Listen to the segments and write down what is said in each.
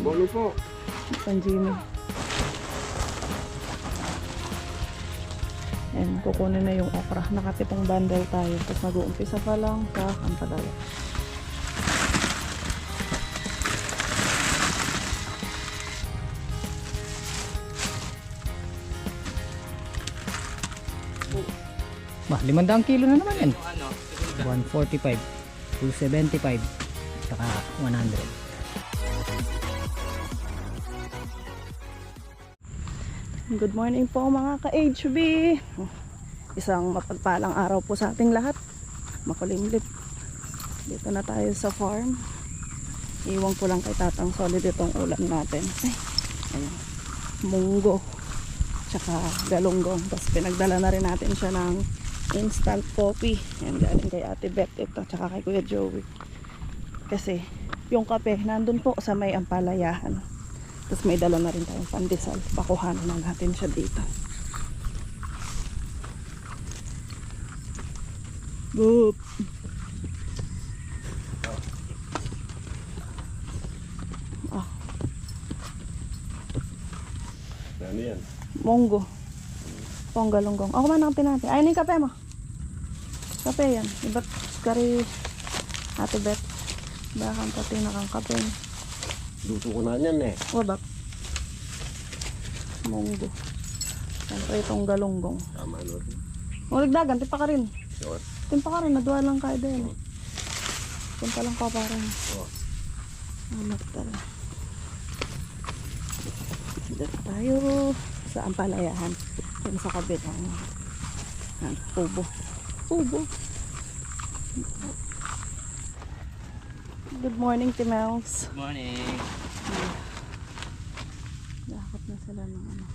Morning po. Pan Jimmy. And kukunin na yung okra. Nakatipong bundle tayo. Tapos mag-uumpisa pa lang sa Ampalaya. Bah, 500 kilo na naman yan. 145, 275, saka 100. Good morning po mga ka-HB. Isang mapagpalang araw po sa ating lahat. Makulimlit. Dito na tayo sa farm. Iwan ko lang kay Tatang Solid itong ulam natin. Ay, ayun. Munggo. Tsaka galunggong. Tapos pinagdala na rin natin siya ng instant coffee. Yan, galing kay Ate Beth ito. Tsaka kay Kuya Joey. Kasi yung kape nandun po sa may Ampalayahan. Tapos may dala na rin tayong pandesal. Pakuhanan na natin siya dito. Boop. Ah, Ano yan? munggo. Ponggalunggong. Ako man ang natin. Ay, yung kape mo. Kape yan. Iba't kari Ate Beth. Bakang pati nakang kape. Luto ko na yan eh. Wabak. Munggo. Siyempre itong galunggong. Tama no. Maligdagan, timpa ka rin. Yun. Timpa ka rin, nadwa lang kayo din. Punta lang ka parang. Oh. Anak tala. Dito tayo sa Ampalayahan. Yan sa kabilang. Yan, pubo. Pubo. Good morning, Timels. Good morning. Dakot na sila ng ano.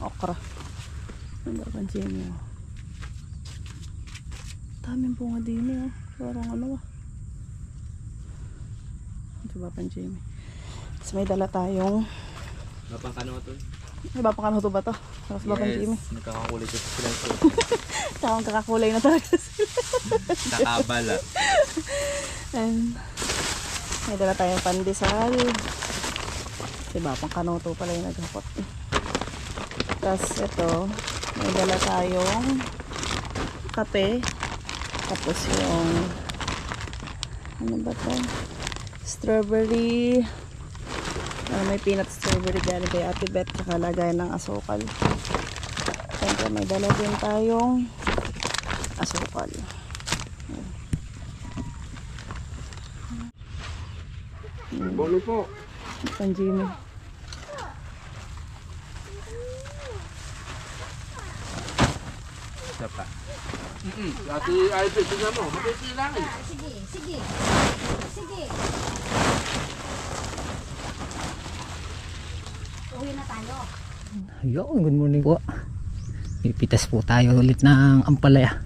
Okra. Ang dapan Jimmy. Daming bunga din eh. Parang ano ah. Ito ba pan Jimmy? Tapos may dala tayong. Napang kanoton? May bapang ba to? Tapos ba pan Jimmy? Nagkakakulit ito sila. Tsaka kakakulay na talaga sila. Nakabala. And may dala tayong pandesal. Si Bapang Kanoto pala yung naghapot. Tapos ito, may dala tayong kape. Tapos yung ano ba ito? Strawberry. May peanut strawberry galing kay Ate Beth. Saka lagayan ng asukal. Siyempre may dala din tayong asukal. Morning po. Pan Jimmy. Isa pa. Dati ay tingnan mo. Mabiti lang eh. Sige, sige. Sige. Uwi na tayo. Ayun, good morning po. Pipitas po tayo ulit ng Ampalaya.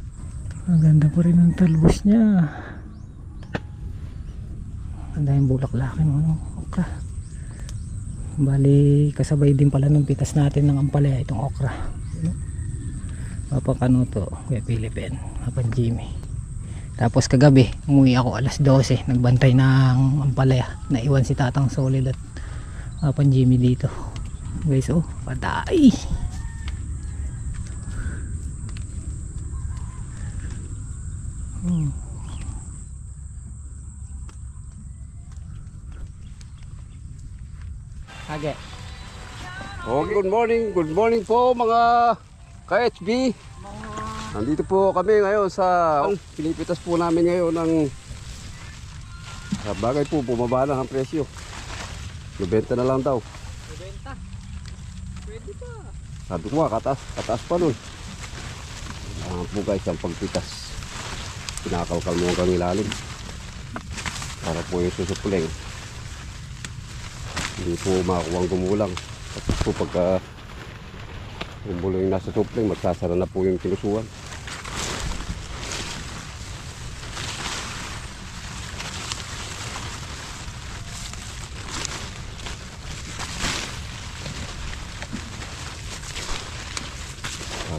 Ang ganda po rin ng talbos niya. Ganda yung bulaklakin mo, okra. Bali, kasabay din pala ng pitas natin ng Ampalaya itong okra. Papa Kanuto, Kuya Philippine, Papa Jimmy. Tapos kagabi, umuwi ako alas 12, nagbantay ng Ampalaya. Naiwan si Tatang Solid at Papa Jimmy dito. Guys, oh, patay. Hage. Okay, good morning. Good morning po mga ka-HB. Nandito po kami ngayon sa pinipitas po namin ngayon ng sa bagay po bumaba na ang presyo. 90 na lang daw. 90. Pwede pa. Sabi ko nga, kataas pa nun. Po guys, ang pagpitas. Pinakalkal mo hanggang ilalim. Para po yung susupuling. Hindi po makakuha ang gumulang. Tapos po pagka gumulang yung nasa supling, magsasara na po yung kinusuhan.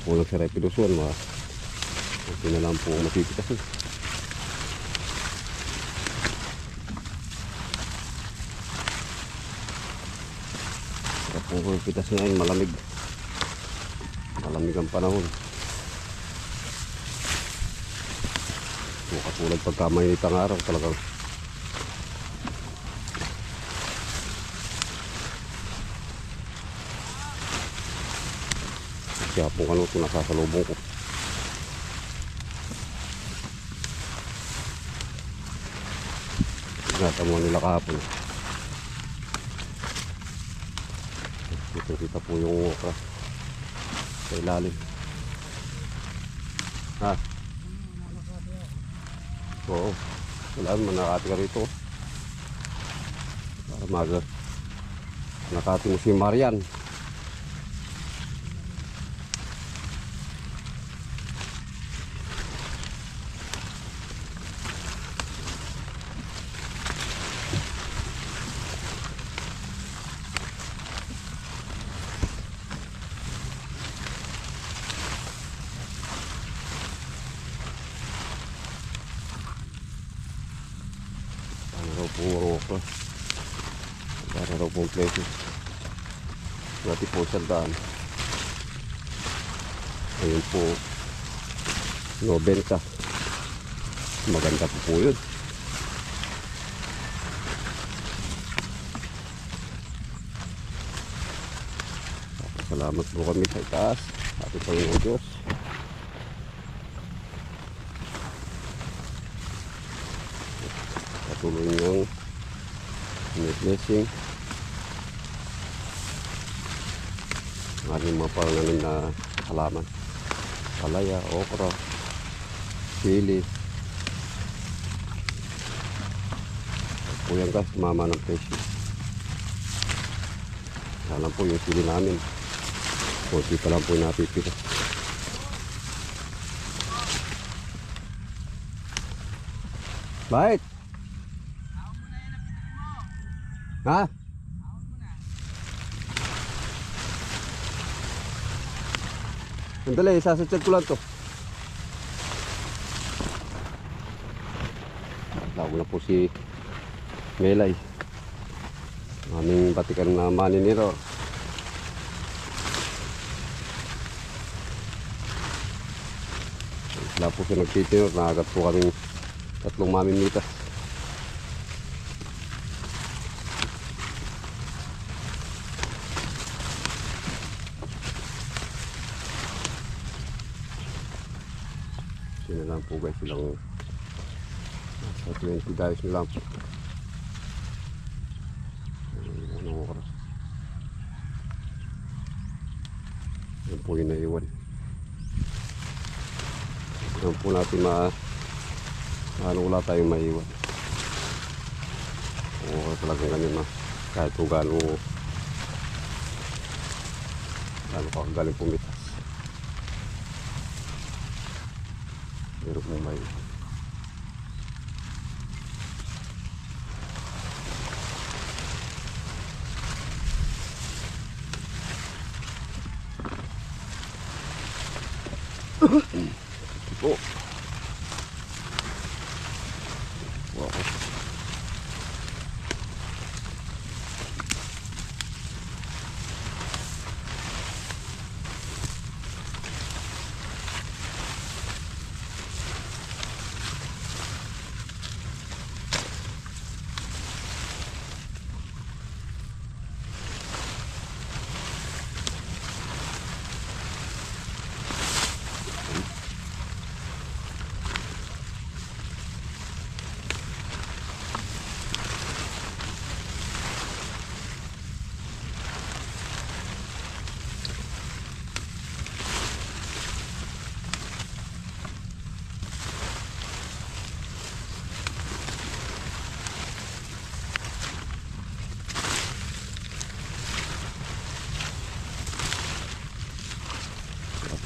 Po nagsaray pilusuan mga okay na lang po mapipitas Ang pulpitas ngayon malamig. Malamig ang panahon. So, katulad pagka mainit ang araw talagang kaya po ano ito nakasalubong ko. Natamuan nila kahapon. Kita po yung okra sa ilalim. Ha? Oo. Wala naman nakati ka rito. Para maga. Nakati mo si Marian. Puro okra. Para raw pong places. Dati po sandaan. Ayun po 90. Maganda po yun. Salamat po kami sa itaas. Ating Panginoon Diyos. Patuloy niyang blessing ang ating mga pangalan na halaman. Palaya, okra, sili. Puyang gas, tumama ng presyo. Alam po yung sili namin. Kunti pa lang po yung napipita. Bait! Ha? Sandali, sasachat ko lang to. Tawag na po si Melay. Aming batikan na maniniro. Wala po siya nagtitinor. Nakagat po kaming 3 mamimitas. Sino lang po guys, silang nasa 20 guys na lang po. Ano oras? Yan po yung naiwan. Yan po natin ano wala tayong maiwan. Oo, talagang ganyan na. Kahit po gano'n kakagaling pumitas. Pero kung may po. Wow.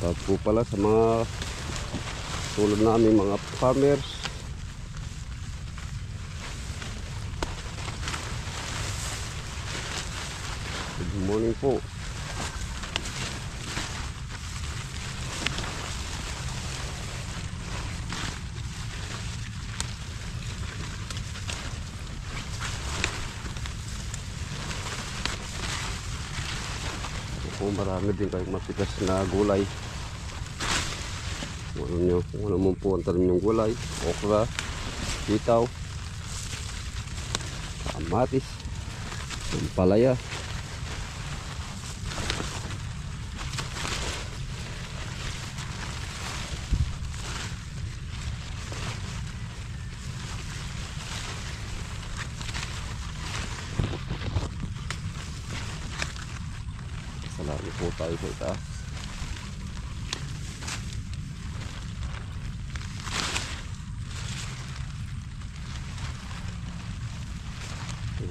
At po pala sa mga tulad namin mga farmers. Good morning po. po marami din kayong mapitas na gulay. Kung ano mo po ang tanim yung gulay, okra, sitaw, kamatis, ampalaya. Salamat po tayo sa itaas.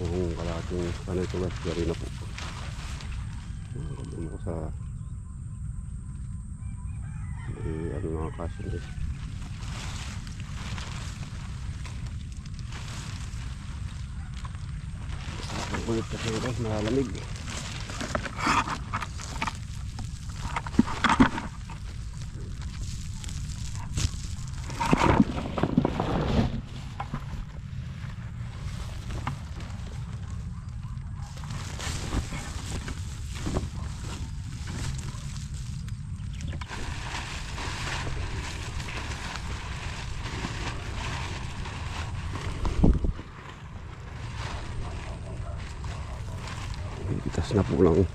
Yung kalating ano ito guys, yari na po. Gagawin ko sa ano mga kasyon guys. Ang kulit kasi guys, malamig. Itas na po lang.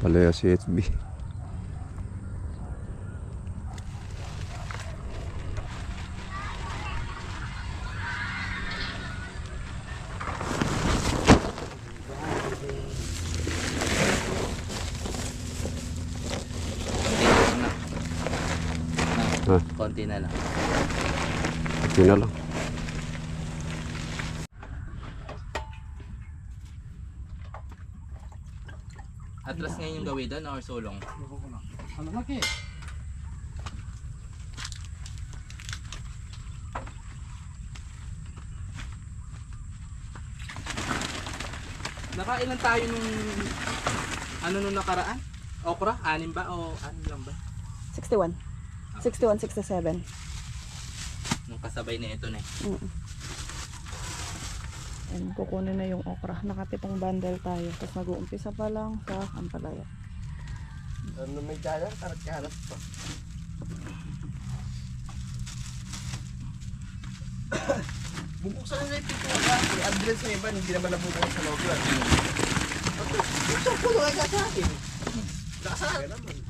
Palaya si HB. Konti na lang. Ito na lang. Atlas ngayon yung gawin doon or sulong? Ano laki? Nakailan tayo nung ano nung nakaraan? Okra? 6 ba o ano lang ba? 61. 61, 67. Nung kasabay na ito na eh. And kukunin na yung okra. Nakatipong bundle tayo. Tapos mag-uumpisa pa lang sa ampalaya. Ano may dala? Karat-karat pa. Bubuksan na yung pintura. May address na iba, hindi naman nabubuksan sa loob yan. Buksan ko lang agad sa akin. Nakasahan naman.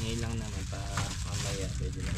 Ngayon lang naman pa mamaya pwede na.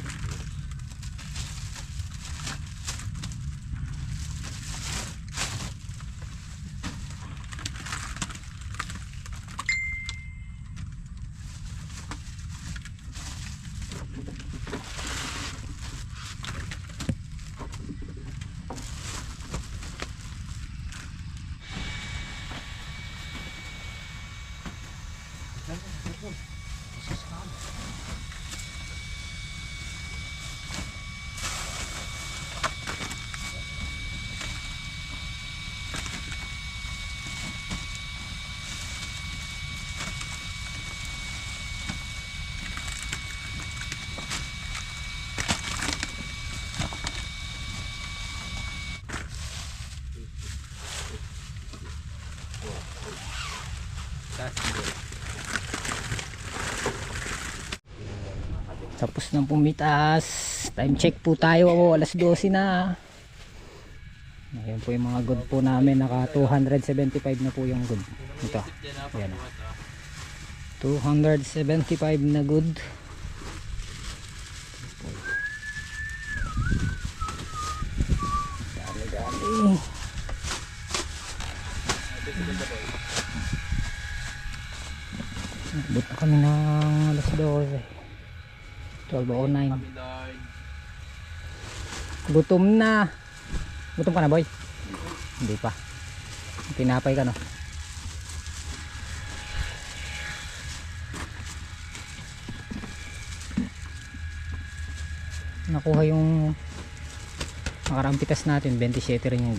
Tapos ng pumitas. Time check po tayo. Alas 12 na. Ayan po yung mga good po namin. Naka 275 na po yung good. Ito. Ayan. 275 na good. Dami. Abot na kami ng alas 12. 12:09. Gutom na. Gutom ka na, boy? Hindi pa. Tinapay ka, no? Nakuha yung nakaraang pitas natin. 27 rin yung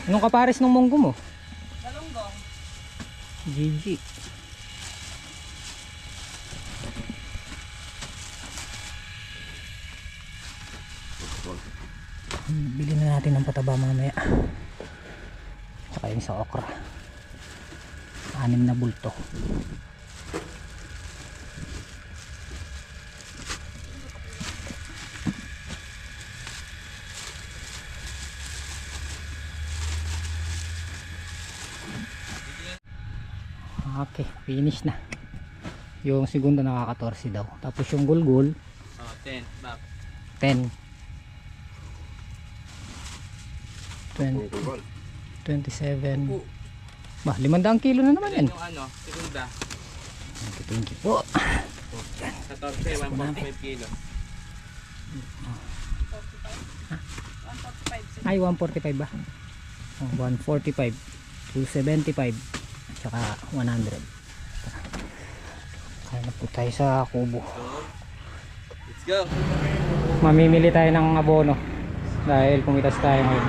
anong kapares ng munggo mo? Galunggong. GG. Bili na natin ng pataba mamaya. Tsaka yung sa okra. 6 na bulto. Okay, finish na. Yung segundo nakaka-14 daw. Tapos yung gulgul, 10. Bap. 10. 20, 27. Bah, 500 kilo na naman yan. Yung ano, segunda. Thank you po. 14, 1.5 kilo. Ay, 145 ba? Oh, 145, 275, tsaka 100. Kaya na po tayo sa kubo. Let's go. Mamimili tayo ng abono dahil pumitas tayo ngayon.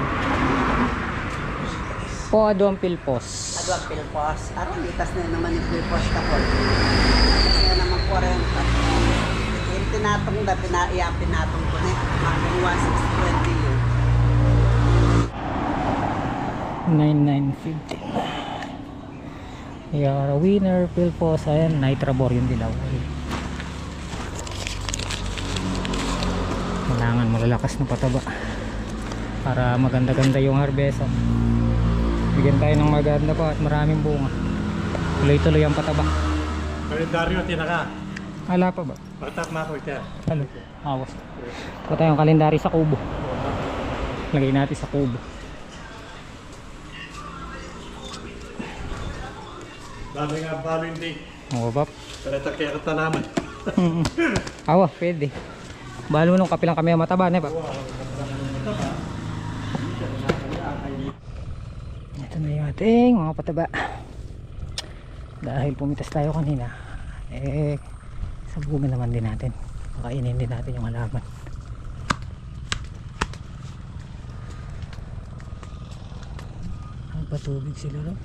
Po Aduan Pilpos. Aduan Pilpos. Aron, itas na naman yung Pilpos kapon. Itas na naman 40. Yung tinatong na, pinatong ko na. Mga 1620 yun. 9950. Yara winner Pilpos. Ayan, Nitrabor yung dilaw. Kailangan malalakas na pataba para maganda-ganda yung harvest. Bigyan tayo ng maganda pa at maraming bunga. Tuloy-tuloy ang pataba. Kalendaryo tinaka. Hala pa ba? Patak mako ito. Ano? Awas. Ito tayong kalendary sa kubo. Lagay natin sa kubo. Dami nga balo hindi. Oo, bap. Pero ito kaya katanaman. Awa, pwede. Balo nung kapilang kami ang mataba, ne ba? Ito na yung ating mga pataba. Dahil pumitas tayo kanina, sabugan naman din natin. Kakainin din natin yung halaman. Ang patubig sila ron.